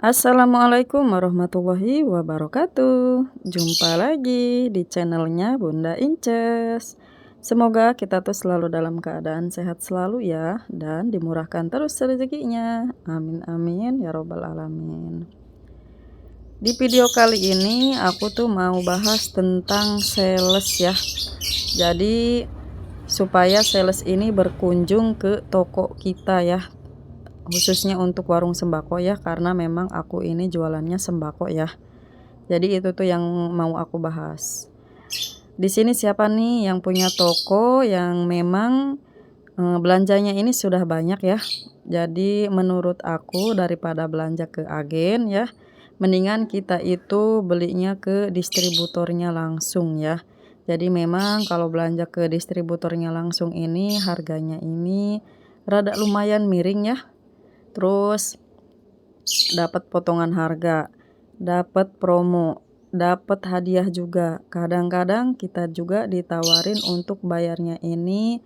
Assalamualaikum warahmatullahi wabarakatuh. Jumpa lagi di channelnya Bunda Inces. Semoga kita tuh selalu dalam keadaan sehat selalu ya, dan dimurahkan terus rezekinya. Amin amin ya robbal alamin. Di video kali ini aku tuh mau bahas tentang sales ya. Jadi supaya sales ini berkunjung ke toko kita ya, khususnya untuk warung sembako ya, karena memang aku ini jualannya sembako ya. Jadi itu tuh yang mau aku bahas. Di sini siapa nih yang punya toko yang memang belanjanya ini sudah banyak ya. Jadi menurut aku daripada belanja ke agen ya, mendingan kita itu belinya ke distributornya langsung ya. Jadi memang kalau belanja ke distributornya langsung ini harganya ini rada lumayan miring ya. Terus dapat potongan harga, dapat promo, dapat hadiah juga. Kadang-kadang kita juga ditawarin untuk bayarnya ini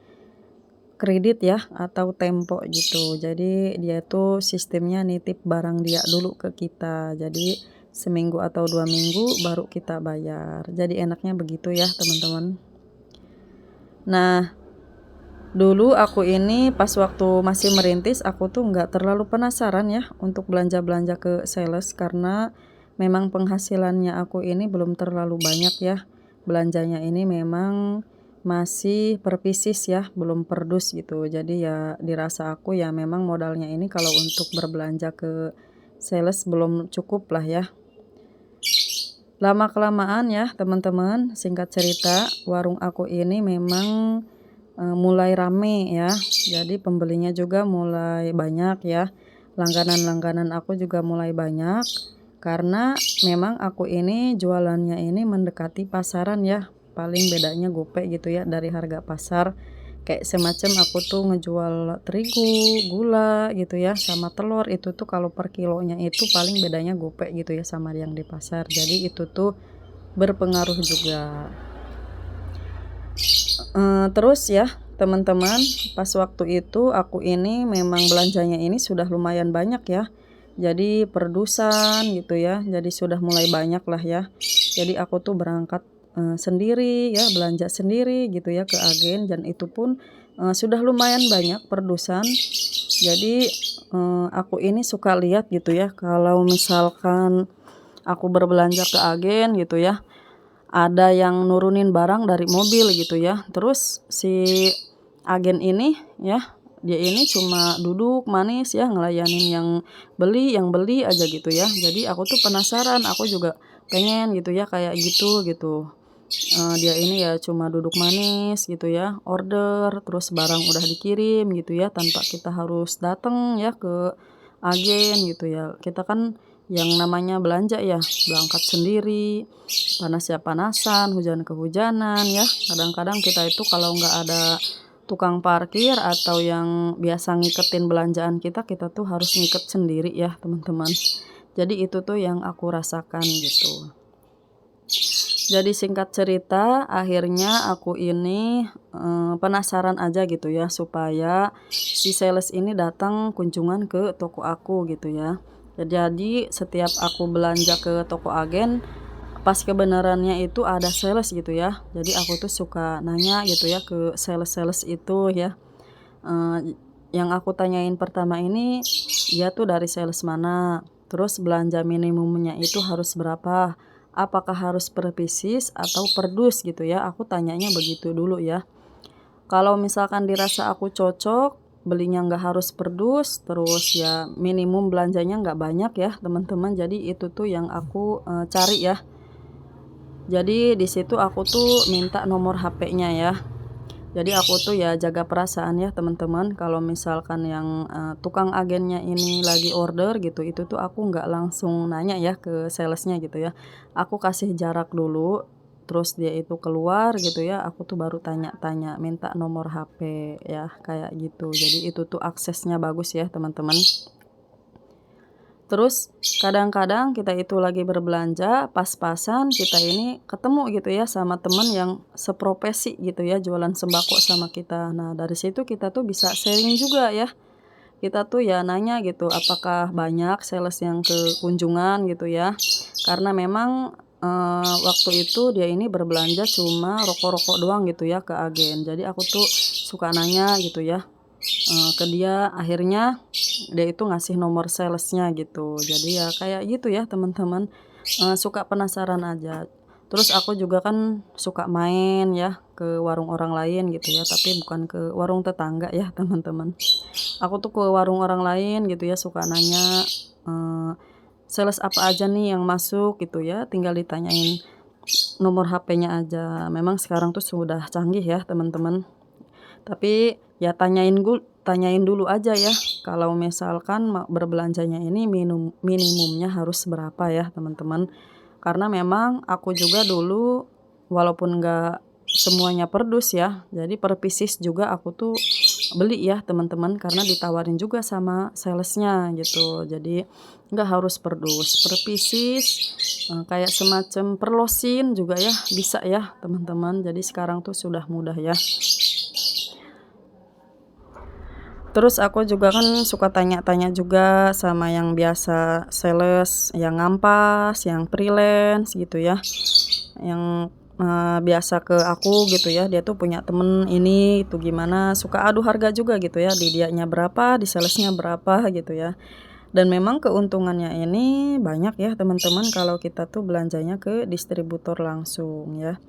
kredit ya atau tempo gitu. Jadi dia tuh sistemnya nitip barang dia dulu ke kita. Jadi seminggu atau 2 minggu baru kita bayar. Jadi enaknya begitu ya teman-teman. Nah, dulu aku ini pas waktu masih merintis, aku tuh nggak terlalu penasaran ya untuk belanja-belanja ke sales karena memang penghasilannya aku ini belum terlalu banyak ya. Belanjanya ini memang masih per pieces ya, belum per dus gitu. Jadi ya dirasa aku ya memang modalnya ini kalau untuk berbelanja ke sales belum cukup lah ya. Lama-kelamaan ya teman-teman, singkat cerita, warung aku ini memang mulai rame ya. Jadi pembelinya juga mulai banyak ya. Langganan-langganan aku juga mulai banyak karena memang aku ini jualannya ini mendekati pasaran ya. Paling bedanya gope gitu ya dari harga pasar. Kayak semacam aku tuh ngejual terigu, gula gitu ya, sama telur itu tuh kalau per kilonya itu paling bedanya gope gitu ya sama yang di pasar. Jadi itu tuh berpengaruh juga. Terus ya teman-teman, pas waktu itu aku ini memang belanjanya ini sudah lumayan banyak ya. Jadi perdusan gitu ya, jadi sudah mulai banyak lah ya. Jadi aku tuh berangkat sendiri ya, belanja sendiri gitu ya ke agen, dan itu pun sudah lumayan banyak perdusan. Jadi aku ini suka lihat gitu ya, kalau misalkan aku berbelanja ke agen gitu ya, ada yang nurunin barang dari mobil gitu ya. Terus si agen ini ya, dia ini cuma duduk manis ya ngelayanin yang beli aja gitu ya. Jadi aku tuh penasaran, aku juga pengen gitu ya kayak gitu. Dia ini ya cuma duduk manis gitu ya, order terus barang udah dikirim gitu ya tanpa kita harus datang ya ke agen gitu ya. Kita kan yang namanya belanja ya, berangkat sendiri, panas ya panasan, hujan kehujanan ya. Kadang-kadang kita itu kalau nggak ada tukang parkir atau yang biasa ngiketin belanjaan kita, kita tuh harus ngiket sendiri ya teman-teman. Jadi itu tuh yang aku rasakan gitu. Jadi singkat cerita, akhirnya aku ini penasaran aja gitu ya supaya si sales ini datang kunjungan ke toko aku gitu ya. Jadi setiap aku belanja ke toko agen, pas kebenarannya itu ada sales gitu ya. Jadi aku tuh suka nanya gitu ya ke sales-sales itu ya. Yang aku tanyain pertama ini, dia tuh dari sales mana, terus belanja minimumnya itu harus berapa, apakah harus per pieces atau per dus gitu ya, aku tanyanya begitu dulu ya. Kalau misalkan dirasa aku cocok, belinya nggak harus per dus, terus ya minimum belanjanya nggak banyak ya teman-teman, jadi itu tuh yang aku cari ya. Jadi di situ aku tuh minta nomor HP-nya ya. Jadi aku tuh ya jaga perasaan ya teman-teman, kalau misalkan yang tukang agennya ini lagi order gitu, itu tuh aku nggak langsung nanya ya ke salesnya gitu ya. Aku kasih jarak dulu, terus dia itu keluar gitu ya, aku tuh baru tanya-tanya, minta nomor HP ya, kayak gitu. Jadi itu tuh aksesnya bagus ya teman-teman. Terus kadang-kadang kita itu lagi berbelanja, pas-pasan kita ini ketemu gitu ya sama temen yang seprofesi gitu ya, jualan sembako sama kita. Nah, dari situ kita tuh bisa sharing juga ya. kita tuh ya nanya gitu, apakah banyak sales yang ke kunjungan gitu ya. Karena memang, waktu itu dia ini berbelanja cuma rokok-rokok doang gitu ya ke agen. Jadi aku tuh suka nanya gitu ya, ke dia, akhirnya dia itu ngasih nomor salesnya gitu. Jadi ya kayak gitu ya teman-teman, suka penasaran aja. Terus aku juga kan suka main ya ke warung orang lain gitu ya, tapi bukan ke warung tetangga ya teman-teman. Aku tuh ke warung orang lain gitu ya, suka nanya, eee, sales apa aja nih yang masuk gitu ya, tinggal ditanyain nomor HP-nya aja. Memang sekarang tuh sudah canggih ya teman-teman. Tapi ya tanyain dulu aja ya, kalau misalkan berbelanjanya ini minimumnya harus berapa ya teman-teman. Karena memang aku juga dulu walaupun nggak semuanya perdus ya, jadi per pieces juga aku tuh beli ya teman-teman, karena ditawarin juga sama salesnya gitu. Jadi nggak harus perdus, per pieces, kayak semacam per losin juga ya, bisa ya teman-teman. Jadi sekarang tuh sudah mudah ya. Terus aku juga kan suka tanya-tanya juga sama yang biasa sales, yang ngampas, yang freelance gitu ya, yang, biasa ke aku gitu ya, dia tuh punya temen ini itu gimana, suka adu harga juga gitu ya, di dianya berapa, di salesnya berapa gitu ya. Dan memang keuntungannya ini banyak ya teman-teman kalau kita tuh belanjanya ke distributor langsung ya,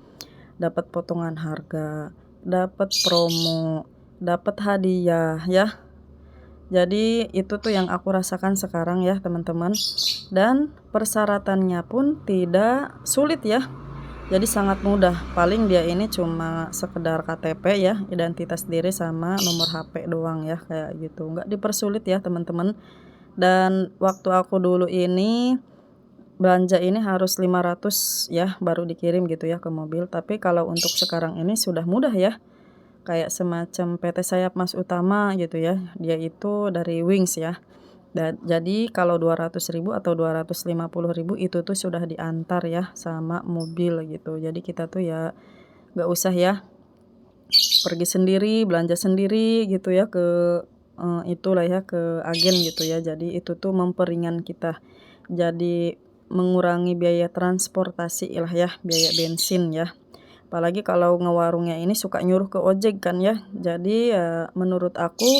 dapat potongan harga, dapat promo, dapat hadiah ya. Jadi itu tuh yang aku rasakan sekarang ya teman-teman, dan persyaratannya pun tidak sulit ya. Jadi sangat mudah, paling dia ini cuma sekedar KTP ya, identitas diri sama nomor HP doang ya, kayak gitu. Nggak dipersulit ya teman-teman. Dan waktu aku dulu ini belanja ini harus 500 ya baru dikirim gitu ya ke mobil. Tapi kalau untuk sekarang ini sudah mudah ya. Kayak semacam PT Sayap Mas Utama gitu ya, dia itu dari Wings ya. Dan jadi kalau 200.000 atau 250.000 itu tuh sudah diantar ya sama mobil gitu. Jadi kita tuh ya nggak usah ya pergi sendiri, belanja sendiri gitu ya ke, itulah ya, ke agen gitu ya. Jadi itu tuh memperingan kita. Jadi mengurangi biaya transportasi lah ya, biaya bensin ya. Apalagi kalau ngewarungnya ini suka nyuruh ke ojek kan ya. Jadi ya menurut aku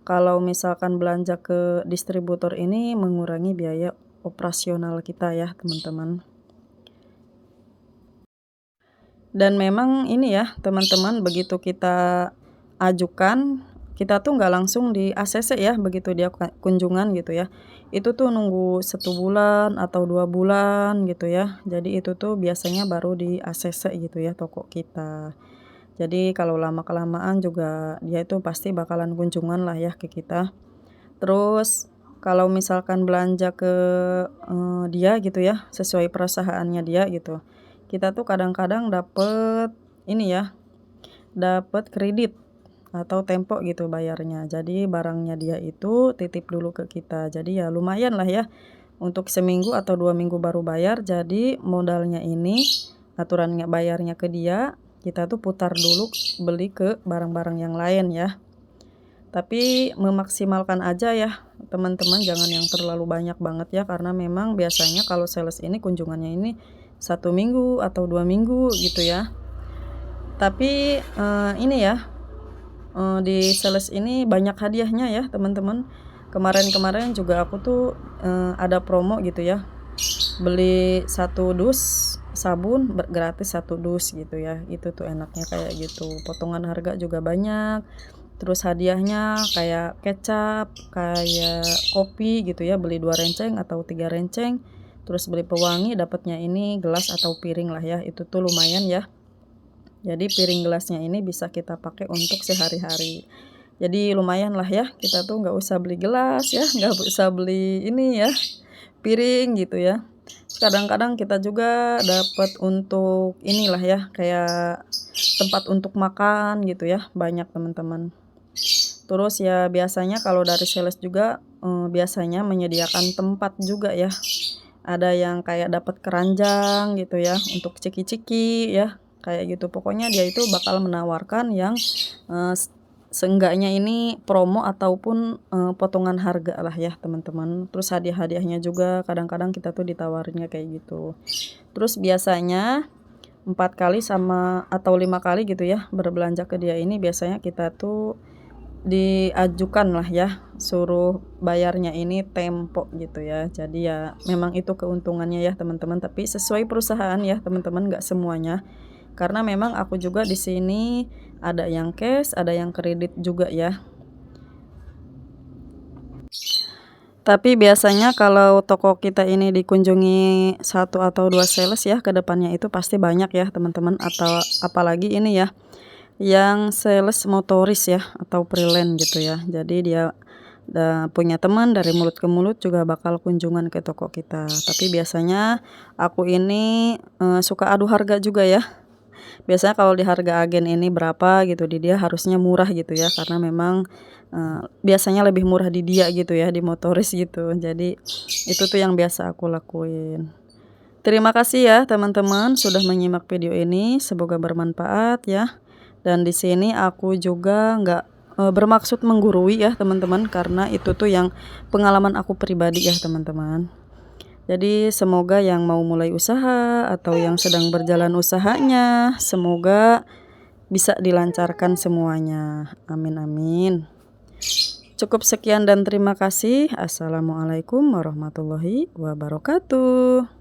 kalau misalkan belanja ke distributor ini mengurangi biaya operasional kita ya teman-teman. Dan memang ini ya teman-teman, begitu kita ajukan, kita tuh nggak langsung di ACC ya begitu dia kunjungan gitu ya. Itu tuh nunggu 1 bulan atau 2 bulan gitu ya. Jadi itu tuh biasanya baru di ACC gitu ya toko kita. Jadi kalau lama-kelamaan juga dia itu pasti bakalan kunjungan lah ya ke kita. Terus kalau misalkan belanja ke, dia gitu ya, sesuai perusahaannya dia gitu, kita tuh kadang-kadang dapet ini ya, dapet kredit atau tempo gitu bayarnya. Jadi barangnya dia itu titip dulu ke kita. Jadi ya lumayan lah ya, untuk seminggu atau 2 minggu baru bayar. Jadi modalnya ini, aturannya bayarnya ke dia, kita tuh putar dulu beli ke barang-barang yang lain ya. Tapi memaksimalkan aja ya teman-teman, jangan yang terlalu banyak banget ya, karena memang biasanya kalau sales ini kunjungannya ini 1 minggu atau 2 minggu gitu ya. Tapi, ini ya, di sales ini banyak hadiahnya ya teman-teman. Kemarin-kemarin juga aku tuh, ada promo gitu ya, beli 1 dus sabun gratis 1 dus gitu ya, itu tuh enaknya kayak gitu, potongan harga juga banyak. Terus hadiahnya kayak kecap, kayak kopi gitu ya, beli 2 renceng atau 3 renceng, terus beli pewangi dapatnya ini gelas atau piring lah ya, itu tuh lumayan ya. Jadi piring gelasnya ini bisa kita pakai untuk sehari-hari. Jadi lumayan lah ya, kita tuh nggak usah beli gelas ya, nggak usah beli ini ya, piring gitu ya. Kadang-kadang kita juga dapat untuk inilah ya, kayak tempat untuk makan gitu ya, banyak teman-teman. Terus ya biasanya kalau dari sales juga, biasanya menyediakan tempat juga ya. Ada yang kayak dapat keranjang gitu ya, untuk ciki-ciki ya, kayak gitu. Pokoknya dia itu bakal menawarkan yang, seenggaknya ini promo ataupun, potongan harga lah ya teman-teman. Terus hadiah-hadiahnya juga kadang-kadang kita tuh ditawarinnya kayak gitu. Terus biasanya 4 kali sama atau 5 kali gitu ya berbelanja ke dia ini biasanya kita tuh diajukan lah ya, suruh bayarnya ini tempo gitu ya. Jadi ya memang itu keuntungannya ya teman-teman, tapi sesuai perusahaan ya teman-teman, nggak semuanya. Karena memang aku juga di sini ada yang cash, ada yang kredit juga ya. Tapi biasanya kalau toko kita ini dikunjungi satu atau 2 sales ya, ke depannya itu pasti banyak ya teman-teman, atau apalagi ini ya, yang sales motoris ya, atau freelance gitu ya. Jadi dia, punya teman dari mulut ke mulut juga bakal kunjungan ke toko kita. Tapi biasanya aku ini, suka adu harga juga ya. Biasanya kalau di harga agen ini berapa gitu, di dia harusnya murah gitu ya, karena memang, biasanya lebih murah di dia gitu ya, di motoris gitu. Jadi itu tuh yang biasa aku lakuin. Terima kasih ya teman-teman sudah menyimak video ini, semoga bermanfaat ya. Dan di sini aku juga nggak, bermaksud menggurui ya teman-teman, karena itu tuh yang pengalaman aku pribadi ya teman-teman. Jadi semoga yang mau mulai usaha atau yang sedang berjalan usahanya, semoga bisa dilancarkan semuanya. Amin amin. Cukup sekian dan terima kasih. Assalamualaikum warahmatullahi wabarakatuh.